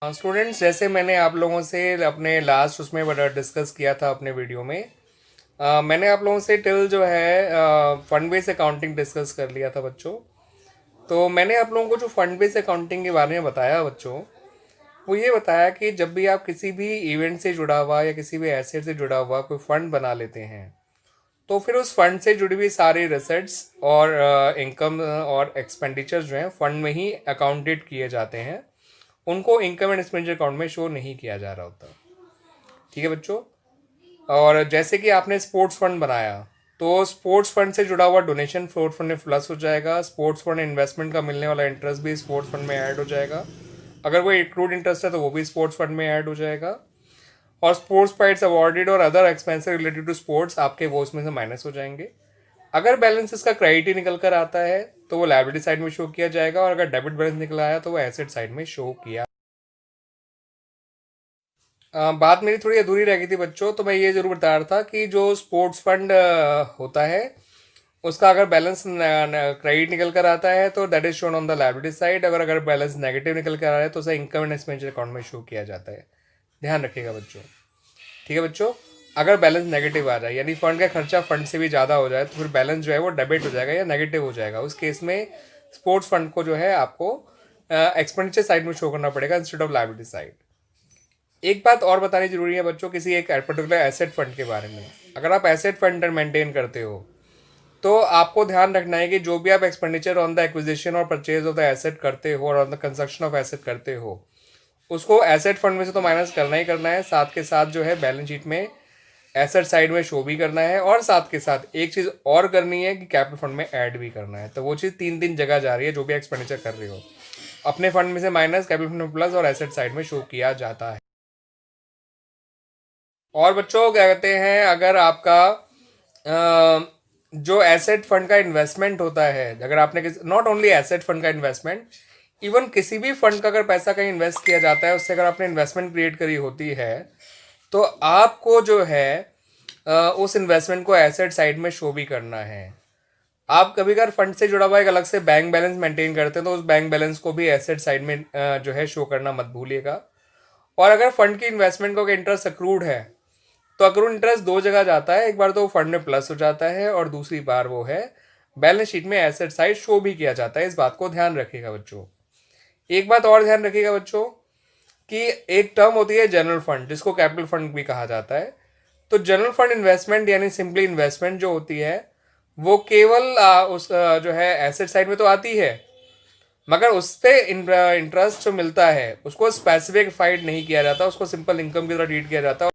Students, जैसे मैंने आप लोगों से अपने लास्ट उसमें बड़ा डिस्कस किया था अपने वीडियो में। मैंने आप लोगों से टिल जो है फंड बेस अकाउंटिंग डिस्कस कर लिया था बच्चों। तो मैंने आप लोगों को जो फंड बेस अकाउंटिंग के बारे में बताया बच्चों, वो ये बताया कि जब भी आप किसी भी इवेंट से जुड़ा हुआ या किसी भी एसेट से जुड़ा हुआ कोई फंड बना लेते हैं, तो फिर उस फंड से जुड़ी हुई सारी रिसिट्स और इनकम और एक्सपेंडिचर जो हैं फंड में ही अकाउंटेड किए जाते हैं। उनको इनकम एंड एक्सपेंडिचर अकाउंट में शो नहीं किया जा रहा होता। ठीक है बच्चों। और जैसे कि आपने स्पोर्ट्स फंड बनाया, तो स्पोर्ट्स फंड से जुड़ा हुआ डोनेशन स्पोर्ट्स फंड में प्लस हो जाएगा। स्पोर्ट्स फंड इन्वेस्टमेंट का मिलने वाला इंटरेस्ट भी स्पोर्ट्स फंड में ऐड हो जाएगा। अगर वो एक्रूड इंटरेस्ट है तो वो भी स्पोर्ट्स फंड में ऐड हो जाएगा। और स्पोर्ट्स प्राइड्स अवॉर्डेड और other expenses related to sports आपके वो उसमें से माइनस हो जाएंगे। अगर बैलेंस इसका क्रेडिट ही निकल कर आता है तो वो लायबिलिटी साइड में शो किया जाएगा, और अगर डेबिट बैलेंस निकल आया तो वो एसेट साइड में शो किया। बात मेरी थोड़ी अधूरी रह गई थी बच्चों, तो मैं ये जरूर बता रहा था कि जो स्पोर्ट्स फंड होता है उसका अगर बैलेंस क्रेडिट निकल कर आता है तो that is shown on the liability side. अगर अगर बैलेंस नेगेटिव निकल कर आ रहा है तो उसे इनकम एंड एक्सपेंडिचर अकाउंट में शो किया जाता है। ध्यान रखिएगा बच्चों। ठीक है बच्चों। अगर बैलेंस नेगेटिव आ जाए, यानी फंड का खर्चा फंड से भी ज़्यादा हो जाए, तो फिर बैलेंस जो है वो डेबिट हो जाएगा या नेगेटिव हो जाएगा। उस केस में स्पोर्ट्स फंड को जो है आपको एक्सपेंडिचर साइड में शो करना पड़ेगा इंस्टेड ऑफ लायबिलिटी साइड। एक बात और बतानी जरूरी है बच्चों किसी एक पर्टिकुलर एसेट फंड के बारे में। अगर आप एसेट फंड मेंटेन करते हो तो आपको ध्यान रखना है कि जो भी आप एक्सपेंडिचर ऑन द एक्विजिशन और परचेज ऑफ द एसेट करते हो और on the construction of asset करते हो, उसको एसेट फंड में से तो माइनस करना ही करना है। साथ के साथ जो है बैलेंस शीट में एसेट साइड में शो भी करना है, और साथ के साथ एक चीज़ और करनी है कि कैपिटल फंड में ऐड भी करना है। तो वो चीज़ तीन तीन जगह जा रही है। जो भी एक्सपेंडिचर कर रहे हो, अपने फंड में से माइनस, कैपिटल फंड में प्लस, और एसेट साइड में शो किया जाता है। और बच्चों क्या कहते हैं, अगर आपका जो एसेट फंड का इन्वेस्टमेंट होता है, अगर आपने नॉट ओनली एसेट फंड का इन्वेस्टमेंट, इवन किसी भी फंड का अगर पैसा कहीं इन्वेस्ट किया जाता है, उससे अगर आपने इन्वेस्टमेंट क्रिएट करी होती है, तो आपको जो है उस इन्वेस्टमेंट को एसेट साइड में शो भी करना है। आप कभी अगर फंड से जुड़ा हुआ एक अलग से बैंक बैलेंस मेंटेन करते हैं तो उस बैंक बैलेंस को भी एसेट साइड में जो है शो करना मत भूलिएगा। और अगर फंड की इन्वेस्टमेंट को इंटरेस्ट अक्रूड है तो अक्रूड इंटरेस्ट दो जगह जाता है। एक बार तो फंड में प्लस हो जाता है, और दूसरी बार वो है बैलेंस शीट में एसेट साइड शो भी किया जाता है। इस बात को ध्यान रखिएगा बच्चों। एक बात और ध्यान रखिएगा बच्चों कि एक टर्म होती है जनरल फंड, जिसको कैपिटल फंड भी कहा जाता है। तो जनरल फंड इन्वेस्टमेंट यानी सिंपली इन्वेस्टमेंट जो होती है वो केवल जो है एसेट साइड में तो आती है, मगर उस पर इंटरेस्ट जो मिलता है उसको स्पेसिफिकफाइड नहीं किया जाता, उसको सिंपल इनकम की तरह ट्रीट किया जाता है।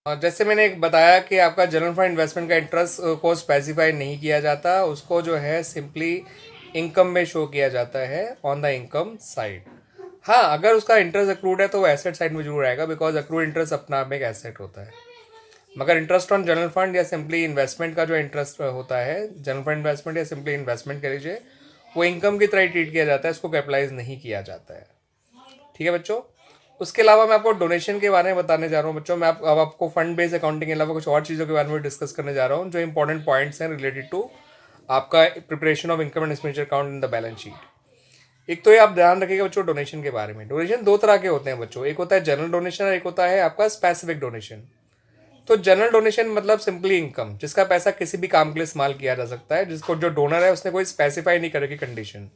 जैसे मैंने एक बताया कि आपका जनरल फंड इन्वेस्टमेंट का इंटरेस्ट को स्पेसिफाई नहीं किया जाता, उसको जो है सिंपली इनकम में शो किया जाता है ऑन द इनकम साइड। हाँ, अगर उसका इंटरेस्ट अक्रूड है तो वो एसेट साइड में जरूर आएगा, बिकॉज अक्रूड इंटरेस्ट अपना आप में एक एसेट होता है। मगर इंटरेस्ट ऑन जनरल फंड या सिंपली इन्वेस्टमेंट का जो इंटरेस्ट होता है, जनरल फंड इन्वेस्टमेंट या सिंपली इन्वेस्टमेंट कह लीजिए, वो इनकम की तरह ट्रीट किया जाता है, उसको कैपिटलाइज नहीं किया जाता है। ठीक है बच्चों। उसके अलावा मैं आपको डोनेशन के बारे में बताने जा रहा हूँ बच्चों। मैं अब आपको फंड बेस्ड अकाउंटिंग के अलावा कुछ और चीज़ों के बारे में डिस्कस करने जा रहा हूँ जो इंपॉर्टेंट पॉइंट्स हैं रिलेटेड टू आपका preparation of income and expenditure account in the balance sheet. एक तो ये आप ध्यान रखिएगा बच्चों, डोनेशन के बारे में। डोनेशन दो तरह के होते हैं बच्चों, एक होता है जनरल डोनेशन और एक होता है आपका स्पेसिफिक डोनेशन। तो जनरल डोनेशन मतलब सिंपली इनकम, जिसका पैसा किसी भी काम के लिए इस्तेमाल किया जा सकता है, जिसको जो डोनर है उसने कोई स्पेसिफाई नहीं कर रखी कंडीशन,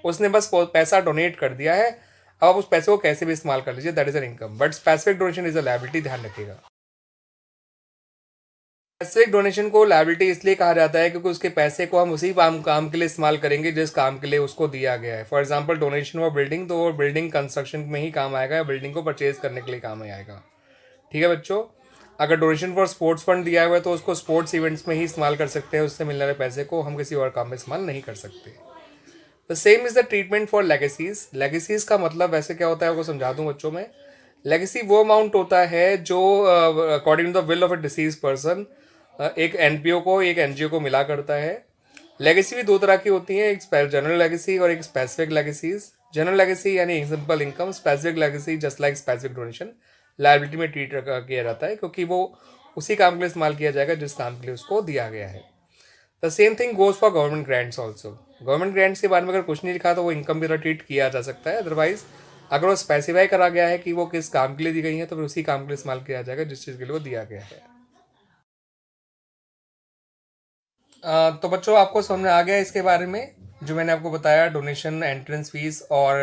उसने बस पैसा डोनेट कर दिया है। अब आप उस पैसे को कैसे भी इस्तेमाल कर लीजिए, that is an income. But specific donation is a liability, ध्यान रखिएगा। स्पेसिफिक डोनेशन को लायबिलिटी इसलिए कहा जाता है क्योंकि उसके पैसे को हम उसी काम के लिए इस्तेमाल करेंगे जिस काम के लिए उसको दिया गया है। For example donation of building, तो वो बिल्डिंग कंस्ट्रक्शन में ही काम आएगा या बिल्डिंग को परचेज करने के लिए काम में आएगा। ठीक है बच्चों। अगर डोनेशन फॉर स्पोर्ट्स फंड दिया हुआ है तो उसको स्पोर्ट्स इवेंट्स में ही इस्तेमाल कर सकते हैं, उससे मिलने वाले पैसे को हम किसी और काम में इस्तेमाल नहीं कर सकते। The same is the treatment for legacies. Legacies का मतलब वैसे क्या होता है आपको समझा दूं बच्चों में। लेगेसी वो अमाउंट होता है जो according to the will of a deceased person एक एनपीओ को एक एनजीओ को मिला करता है। लेगेसी भी दो तरह की होती है, एक जनरल लेगेसी और एक स्पेसिफिक लेगेसीज। जनरल लेगेसी यानी simple income, specific legacy just like specific donation liability में ट्रीट किया जाता है, क्योंकि वो उसी काम के लिए इस्तेमाल किया जाएगा जिस काम के लिए उसको दिया गया है। The same thing goes for government grants also. Government grants के बारे में अगर कुछ नहीं लिखा तो वो इनकम की तरह ट्रीट किया जा सकता है। अदरवाइज अगर वो स्पेसिफाई करा गया है कि वो किस काम के लिए दी गई है तो फिर उसी काम के लिए इस्तेमाल किया जाएगा जिस चीज़ के लिए वो दिया गया है। तो बच्चों आपको समझ में आ गया इसके बारे में जो मैंने आपको बताया, डोनेशन, एंट्रेंस फीस और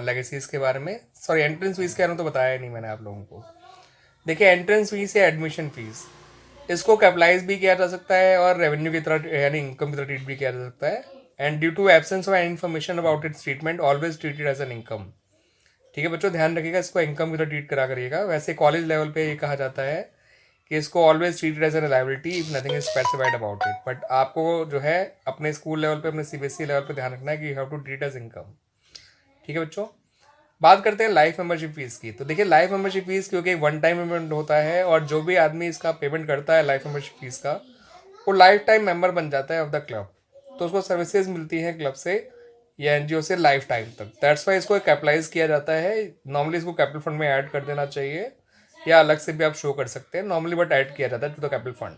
लेगेसीज के बारे में। सॉरी, एंट्रेंस फीस कह रहा हूँ तो बताया ही नहीं मैंने आप लोगों को। देखिए, एंट्रेंस फीस या एडमिशन फीस, इसको कैपिटलाइज भी किया जा सकता है और रेवेन्यू की तरह यानी इनकम की तरह ट्रीट भी किया जा सकता है। And due to absence of any information about its treatment always treated as an income. ठीक है बच्चों, ध्यान रखिएगा, इसको इनकम की तरह ट्रीट करा करिएगा। वैसे कॉलेज लेवल पे ये कहा जाता है कि इसको always treated as an liability if nothing is specified about it. But आपको जो है अपने स्कूल लेवल पे, अपने सीबीएसई लेवल पे ध्यान रखना है कि you have to treat as income. ठीक है बच्चों, बात करते हैं लाइफ मेंबरशिप फीस की। तो देखिए, लाइफ मेंबरशिप फीस क्योंकि एक वन टाइम पेमेंट होता है और जो भी आदमी इसका पेमेंट करता है लाइफ मेंबरशिप फीस का, वो लाइफ टाइम मेंबर बन जाता है ऑफ द क्लब। तो उसको सर्विसेज मिलती हैं क्लब से या एनजीओ से लाइफ टाइम तक। दैट्स वाई इसको कैपिटलाइज किया जाता है। नॉर्मली इसको कैपिटल फंड में ऐड कर देना चाहिए या अलग से भी आप शो कर सकते हैं नॉर्मली, बट ऐड किया जाता है टू द कैपिटल फंड।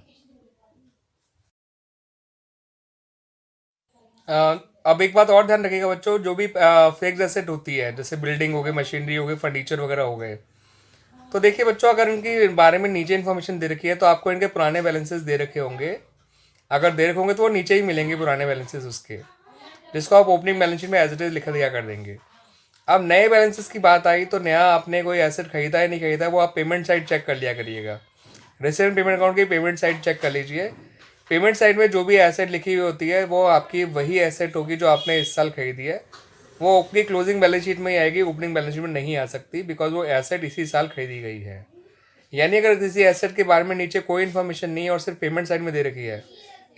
अब एक बात और ध्यान रखिएगा बच्चों, जो भी फिक्स्ड एसेट होती है जैसे बिल्डिंग हो गई, मशीनरी हो गई, फर्नीचर वगैरह हो गए, तो देखिए बच्चों, अगर इनके बारे में नीचे इन्फॉर्मेशन दे रखी है तो आपको इनके पुराने बैलेंसेस दे रखे होंगे। अगर दे रखे होंगे तो वो नीचे ही मिलेंगे पुराने बैलेंसेस उसके, जिसको आप ओपनिंग बैलेंस शीट में एज इट इज लिखा दिया कर देंगे। अब नए बैलेंसेस की बात आई तो नया आपने कोई एसेट खरीदा है नहीं खरीदा है वो आप पेमेंट साइड चेक कर लिया करिएगा। रेसिडेंट पेमेंट अकाउंट की पेमेंट साइड चेक कर लीजिए। पेमेंट साइड में जो भी एसेट लिखी हुई होती है वो आपकी वही एसेट होगी जो आपने इस साल खरीदी है। वो आपकी क्लोजिंग बैलेंस शीट में ही आएगी, ओपनिंग बैलेंस शीट में नहीं आ सकती, बिकॉज वो एसेट इसी साल खरीदी गई है। यानी अगर किसी एसेट के बारे में नीचे कोई इन्फॉर्मेशन नहीं है और सिर्फ पेमेंट साइड में दे रखी है,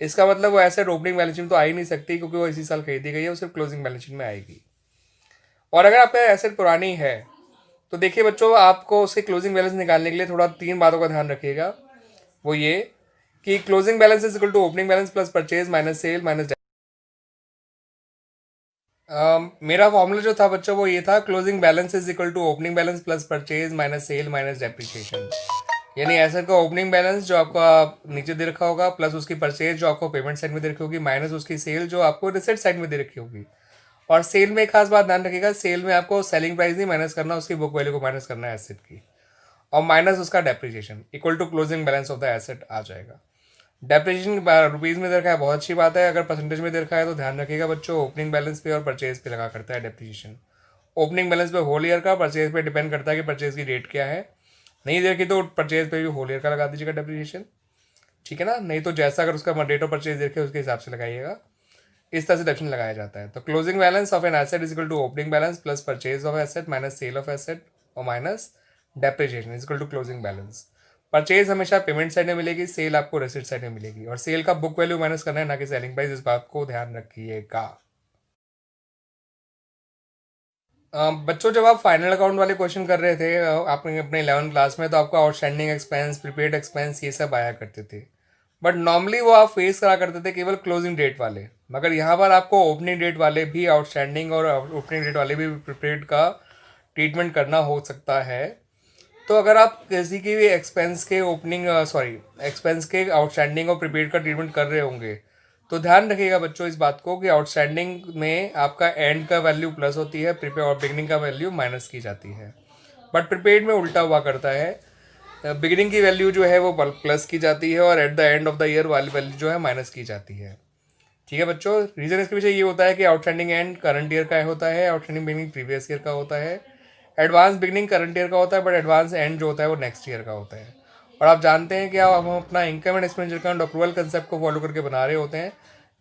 इसका मतलब वो एसेट ओपनिंग बैलेंस शीट में तो आ ही नहीं सकती, क्योंकि वो इसी साल खरीदी गई है, वो सिर्फ क्लोजिंग बैलेंस शीट में आएगी। और अगर आपका एसेट पुरानी है तो देखिए बच्चों, आपको उसके क्लोजिंग बैलेंस निकालने के लिए थोड़ा 3 बातों का ध्यान रखिएगा। वो ये कि closing balance is equal to opening balance plus purchase minus sale minus. मेरा फॉर्मूला जो था बच्चों वो ये था, closing balance is equal to opening balance plus purchase minus sale minus depreciation. यानी एसेट का ओपनिंग बैलेंस जो आपका नीचे दे रखा होगा, प्लस उसकी परचेज जो आपको पेमेंट साइड में दे रखी होगी, माइनस उसकी सेल जो आपको रिसिट साइड में दे रखी होगी। और सेल में एक खास बात ध्यान रखिएगा, सेल में आपको सेलिंग प्राइस नहीं माइनस करना, उसकी बुक वैल्यू को माइनस करना है एसेट की, और माइनस उसका depreciation equal to closing balance of the asset आ जाएगा। डेप्रिसिएशन रुपीज़ में दे रखा है, बहुत अच्छी बात है। अगर परसेंटेज में दे रखा है तो ध्यान रखिएगा बच्चों, ओपनिंग बैलेंस पे और परचेज पे लगा करता है डेप्रिसिएशन। ओपनिंग बैलेंस पे होल ईयर का, परचेज पे डिपेंड करता है कि परचेज की डेट क्या है। नहीं दे रखी तो परचेज पे भी होल ईयर का लगा दीजिएगा डेप्रिसिएशन, ठीक है ना। नहीं तो जैसा अगर उसका डेट ऑफ परचेज दे रखे उसके हिसाब से लगाइएगा। इस तरह से डेप्रिसिएशन लगाया जाता है। तो closing balance of an asset is equal to opening balance plus purchase of asset minus sale of asset और minus depreciation is equal to closing balance. Purchase हमेशा पेमेंट साइड में मिलेगी, सेल आपको रिसिट साइड में मिलेगी, और cell का book value minus करना है ना कि सेलिंग प्राइस, इस बात को ध्यान रखिएगा। बच्चों, जब आप फाइनल अकाउंट वाले क्वेश्चन कर रहे थे आपने अपने 11 क्लास में, तो आपका आउटस्टैंडिंग एक्सपेंस, प्रीपेड एक्सपेंस, ये सब आया करते थे। बट नॉर्मली वो आप फेस करा करते थे केवल क्लोजिंग डेट वाले। मगर यहाँ पर आपको ओपनिंग डेट वाले भी आउटस्टैंडिंग और ओपनिंग डेट वाले भी प्रीपेड का ट्रीटमेंट करना हो सकता है। तो अगर आप किसी की भी एक्सपेंस के एक्सपेंस के आउटस्टैंडिंग और प्रीपेड का ट्रीटमेंट कर रहे होंगे तो ध्यान रखिएगा बच्चों इस बात को कि आउटस्टैंडिंग में आपका एंड का वैल्यू प्लस होती है, प्रीपेड और बिगिनिंग का वैल्यू माइनस की जाती है। बट प्रीपेड में उल्टा हुआ करता है, बिगिनिंग की वैल्यू जो है वो प्लस की जाती है और at the end of the year वाली वैल्यू जो है माइनस की जाती है। ठीक है बच्चों, रीज़न इसके पीछे ये होता है कि आउटस्टैंडिंग एंड करंट ईयर का होता है, आउटस्टैंडिंग बिगिनिंग प्रीवियस ईयर का होता है, एडवांस बिगिनिंग करंट ईयर का होता है, बट एडवांस एंड जो होता है वो नेक्स्ट ईयर का होता है। और आप जानते हैं कि आप हम अपना income and expenditure account accrual concept को फॉलो करके बना रहे होते हैं,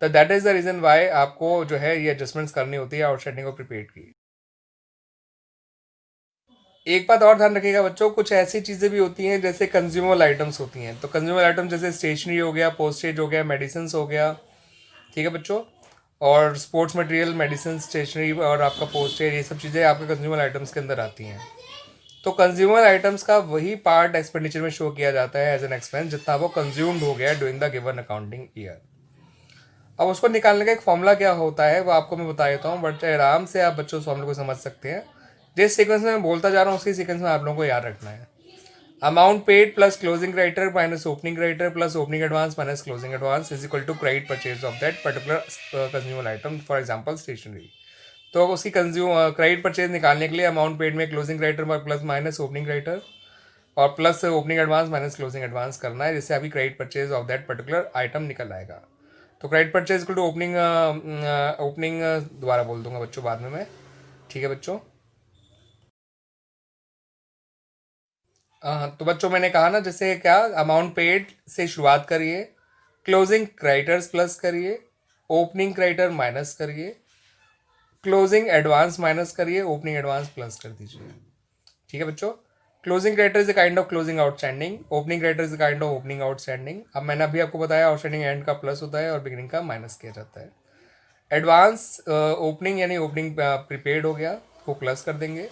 तो that is the reason why आपको जो है ये एडजस्टमेंट्स करनी होती है आउटस्टैंडिंग और प्रीपेड की। एक बात और ध्यान रखिएगा बच्चों, कुछ ऐसी चीज़ें भी होती हैं जैसे कंज्यूमर आइटम्स होती हैं। तो कंज्यूमर आइटम जैसे स्टेशनरी हो गया, पोस्टेज हो गया, मेडिसिन हो गया, ठीक है बच्चों, और स्पोर्ट्स मटेरियल, मेडिसिन, स्टेशनरी और आपका पोस्टेज, ये सब चीज़ें आपके कंज्यूमर आइटम्स के अंदर आती हैं। तो कंज्यूमर आइटम्स का वही पार्ट एक्सपेंडिचर में शो किया जाता है एज एन एक्सपेंस जितना वो कंज्यूम्ड हो गया during the given accounting year. अब उसको निकालने का एक फॉर्मूला क्या होता है वो आपको मैं बता देता हूँ, बट आराम से आप बच्चों उस फॉर्मूले को समझ सकते हैं। जिस सीक्वेंस में मैं बोलता जा रहा हूँ उसी सीक्वेंस में आप लोगों को याद रखना है। Amount paid plus closing creditor minus opening creditor plus opening advance minus closing advance is equal to credit purchase of that particular consumer item, for example stationery. तो उसकी क्रेडिट परचेज निकालने के लिए अमाउंट पेड में closing creditor plus minus opening creditor और plus opening advance minus closing advance करना है, जिससे अभी credit purchase of that particular item निकल आएगा। तो credit purchase equal to opening opening दोबारा बोल दूंगा बच्चों बाद में मैं, ठीक है बच्चों। तो बच्चों मैंने कहा ना, जैसे क्या अमाउंट पेड से शुरुआत करिए, क्लोजिंग क्रेडिटर्स प्लस करिए, ओपनिंग क्रेडिटर माइनस करिए, क्लोजिंग एडवांस माइनस करिए, ओपनिंग एडवांस प्लस कर दीजिए, ठीक है बच्चों। Closing creditor is a kind of closing outstanding, opening creditor is a kind of opening outstanding. अब मैंने अभी आपको बताया आउटस्टैंडिंग एंड का प्लस होता है और बिगिनिंग का माइनस किया जाता है। एडवांस ओपनिंग यानी ओपनिंग प्रीपेड हो गया, वो प्लस कर देंगे,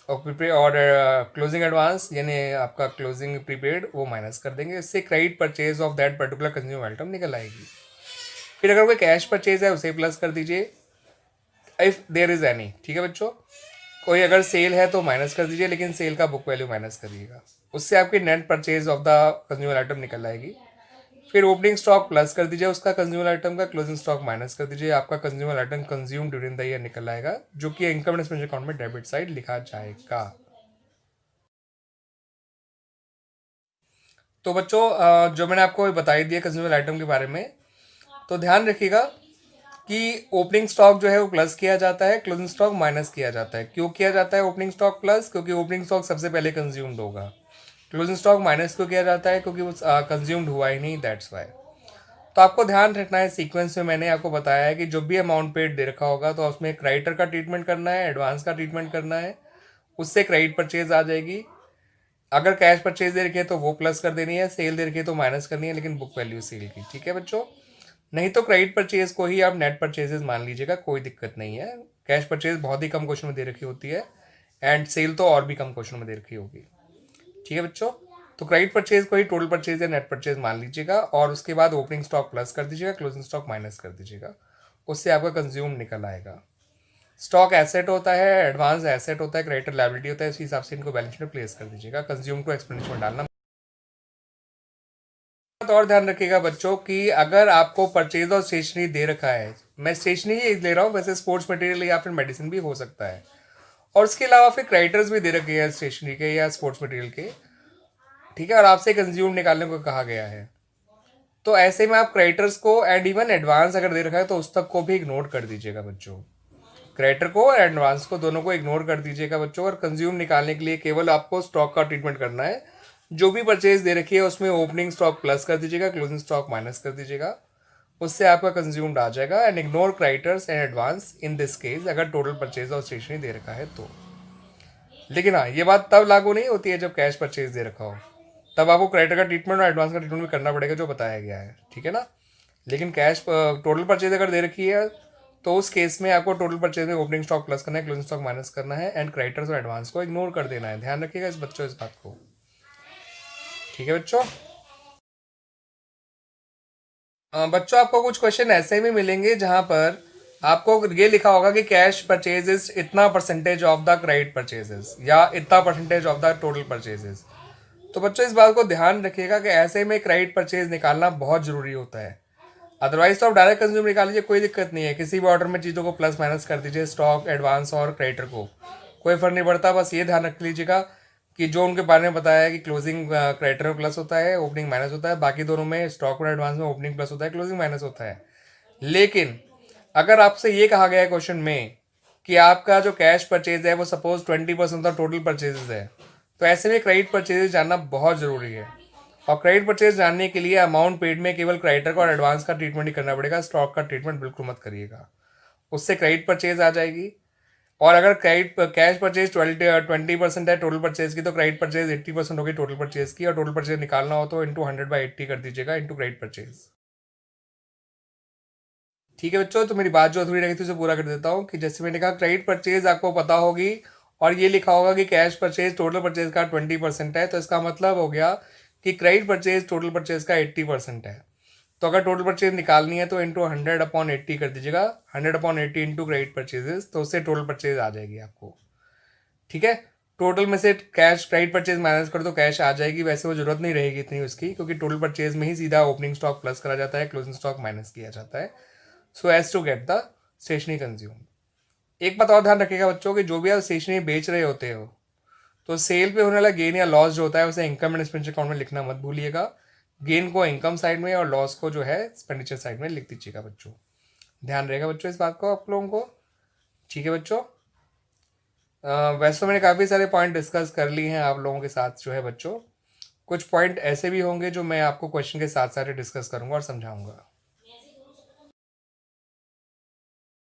और प्रीपेड और क्लोजिंग एडवांस यानी आपका क्लोजिंग प्रीपेड वो माइनस कर देंगे। इससे credit purchase of that particular consumer item निकल आएगी। फिर अगर कोई कैश परचेज है उसे प्लस कर दीजिए इफ देयर इज एनी, ठीक है बच्चों। कोई अगर सेल है तो माइनस कर दीजिए, लेकिन सेल का बुक वैल्यू माइनस करिएगा, उससे आपकी net purchase of the consumer item निकल आएगी। फिर ओपनिंग स्टॉक प्लस कर दीजिए उसका कंज्यूमर आइटम का, क्लोजिंग स्टॉक माइनस कर दीजिए, आपका consumer item consume during the year निकल आएगा, जो कि इनकम एंड एक्सपेंडिचर अकाउंट में डेबिट साइड लिखा जाएगा। तो बच्चों जो मैंने आपको बताई दिया कंज्यूमर आइटम के बारे में, तो ध्यान रखिएगा कि ओपनिंग स्टॉक जो है वो प्लस किया जाता है, क्लोजिंग स्टॉक माइनस किया जाता है। क्यों किया जाता है ओपनिंग स्टॉक प्लस? क्योंकि ओपनिंग स्टॉक सबसे पहले कंज्यूम्ड होगा। क्लोजिंग स्टॉक माइनस क्यों किया जाता है? क्योंकि वो कंज्यूम्ड हुआ ही नहीं, दैट्स वाई। तो आपको ध्यान रखना है, सीक्वेंस में मैंने आपको बताया है कि जो भी अमाउंट पेड दे रखा होगा तो उसमें क्रेडिटर का ट्रीटमेंट करना है, एडवांस का ट्रीटमेंट करना है, उससे क्रेडिट परचेज आ जाएगी। अगर कैश परचेज दे रखी है तो वो प्लस कर देनी है, सेल दे रखी है तो माइनस करनी है, लेकिन बुक वैल्यू सेल की, ठीक है बच्चों। नहीं तो क्रेडिट परचेज को ही आप नेट परचेजेस मान लीजिएगा, कोई दिक्कत नहीं है। कैश परचेज बहुत ही कम क्वेश्चन में दे रखी होती है, एंड सेल तो और भी कम क्वेश्चन में दे रखी होगी, ठीक है बच्चों। तो क्रेडिट परचेज को ही टोटल परचेज या नेट परचेज मान लीजिएगा, और उसके बाद ओपनिंग स्टॉक प्लस कर दीजिएगा, क्लोजिंग स्टॉक माइनस कर दीजिएगा, उससे आपका कंज्यूम निकल आएगा। स्टॉक एसेट होता है, एडवांस एसेट होता है, क्रेडिटर लायबिलिटी होता है, इसी हिसाब से इनको बैलेंस शीट में प्लेस कर दीजिएगा, कंज्यूम को एक्सपेंडिचर में डालना। तो और ध्यान रखिएगा बच्चों कि अगर आपको परचेज और स्टेशनरी दे रखा है, मैं स्टेशनरी ही ले रहा हूँ, वैसे स्पोर्ट्स मटेरियल या फिर मेडिसिन भी हो सकता है, और उसके अलावा फिर क्रेडिटर्स भी दे रखे हैं स्टेशनरी के या स्पोर्ट्स मटेरियल के, ठीक है, और आपसे कंज्यूम निकालने को कहा गया है, तो ऐसे में आप क्रेडिटर्स को एंड इवन एडवांस अगर दे रखा है तो उस तक को भी इग्नोर कर दीजिएगा बच्चों। क्रेडिटर को और एडवांस को दोनों को इग्नोर कर दीजिएगा बच्चों, और कंज्यूम निकालने के लिए केवल आपको स्टॉक का ट्रीटमेंट करना है। जो भी परचेज दे रखी है उसमें ओपनिंग स्टॉक प्लस कर दीजिएगा, क्लोजिंग स्टॉक माइनस कर दीजिएगा, उससे आपका कंज्यूम्ड आ जाएगा। And ignore creditors and advance in this case अगर टोटल परचेज और स्टेशनरी दे रखा है तो। लेकिन हाँ, ये बात तब लागू नहीं होती है जब कैश परचेज दे रखा हो, तब आपको क्रेडिटर का ट्रीटमेंट और एडवांस का ट्रीटमेंट भी करना पड़ेगा जो बताया गया है, ठीक है ना। लेकिन कैश टोटल परचेज अगर दे रखी है तो उस केस में आपको टोटल परचेज में ओपनिंग स्टॉक प्लस करना है, क्लोजिंग स्टॉक माइनस करना है, एंड क्रेडिटर्स और एडवांस को इग्नोर कर देना है। ध्यान रखिएगा इस बच्चों इस बात को, ठीक है बच्चों। बच्चों आपको कुछ क्वेश्चन ऐसे भी मिलेंगे जहां पर आपको ये लिखा होगा कि कैश परचेजेस इतना percentage of the credit purchases या इतना percentage of the total purchases. तो बच्चों इस बात को ध्यान रखिएगा कि ऐसे में क्रेडिट परचेज निकालना बहुत जरूरी होता है। अदरवाइज तो आप डायरेक्ट कंज्यूम निकाल लीजिए, कोई दिक्कत नहीं है, किसी भी ऑर्डर में चीज़ों को प्लस माइनस कर दीजिए, स्टॉक एडवांस और क्रेडिटर को, कोई फर्क नहीं पड़ता। बस ये ध्यान रख लीजिएगा कि जो उनके बारे में बताया है कि क्लोजिंग क्रेडिटर में प्लस होता है, ओपनिंग माइनस होता है, बाकी दोनों में स्टॉक और एडवांस में ओपनिंग प्लस होता है, क्लोजिंग माइनस होता है। लेकिन अगर आपसे ये कहा गया है क्वेश्चन में कि आपका जो कैश परचेज है वो सपोज 20% ऑफ टोटल परचेजेस है, तो ऐसे में क्रेडिट परचेजेस जानना बहुत ज़रूरी है। और क्रेडिट परचेज जानने के लिए अमाउंट पेड में केवल क्रेडिटर का और एडवांस का ट्रीटमेंट ही करना पड़ेगा, स्टॉक का ट्रीटमेंट बिल्कुल मत करिएगा, उससे क्रेडिट परचेज आ जाएगी। और अगर क्रेडिट कैश परचेज 20% है टोटल परचेज की, तो क्रेडिट परचेज 80% होगी टोटल परचेज की, और टोटल परचेज निकालना हो तो इंटू 100/80 कर दीजिएगा इंटू क्रेडिट परचेज, ठीक है बच्चों। तो मेरी बात जो अधूरी रही थी उसे पूरा कर देता हूँ कि जैसे मैंने कहा क्रेडिट परचेज आपको पता होगी, और ये लिखा होगा कि कैश परचेज टोटल परचेज का 20% है, तो इसका मतलब हो गया कि क्रेडिट परचेज टोटल परचेज का 80% है। तो अगर टोटल परचेज निकालनी है तो इंटू 100/80 कर दीजिएगा, 100/80 इंटू क्रेडिट परचेजेस, तो उससे टोटल परचेज आ जाएगी आपको, ठीक है। टोटल में से कैश क्रेडिट परचेज माइनस कर तो कैश आ जाएगी, वैसे वो जरूरत नहीं रहेगी इतनी उसकी, क्योंकि टोटल परचेज में ही सीधा ओपनिंग स्टॉक प्लस करा जाता है, क्लोजिंग स्टॉक माइनस किया जाता है, so as to get the stationery consume. एक बात और ध्यान रखिएगा बच्चों कि जो भी आप स्टेशनरी बेच रहे होते हो तो सेल पे होने वाला गेन या लॉस जो होता है उसे इनकम एंड एक्सपेंडिचर अकाउंट में लिखना मत भूलिएगा। गेन को इनकम साइड में और लॉस को जो है एक्सपेंडिचर साइड में लिख दीजिएगा बच्चों। ध्यान रहेगा बच्चों इस बात को आप लोगों को। ठीक है बच्चों। वैसे तो मैंने काफ़ी सारे पॉइंट डिस्कस कर लिए हैं आप लोगों के साथ जो है बच्चों। कुछ पॉइंट ऐसे भी होंगे जो मैं आपको क्वेश्चन के साथ साथ डिस्कस करूंगा और समझाऊंगा।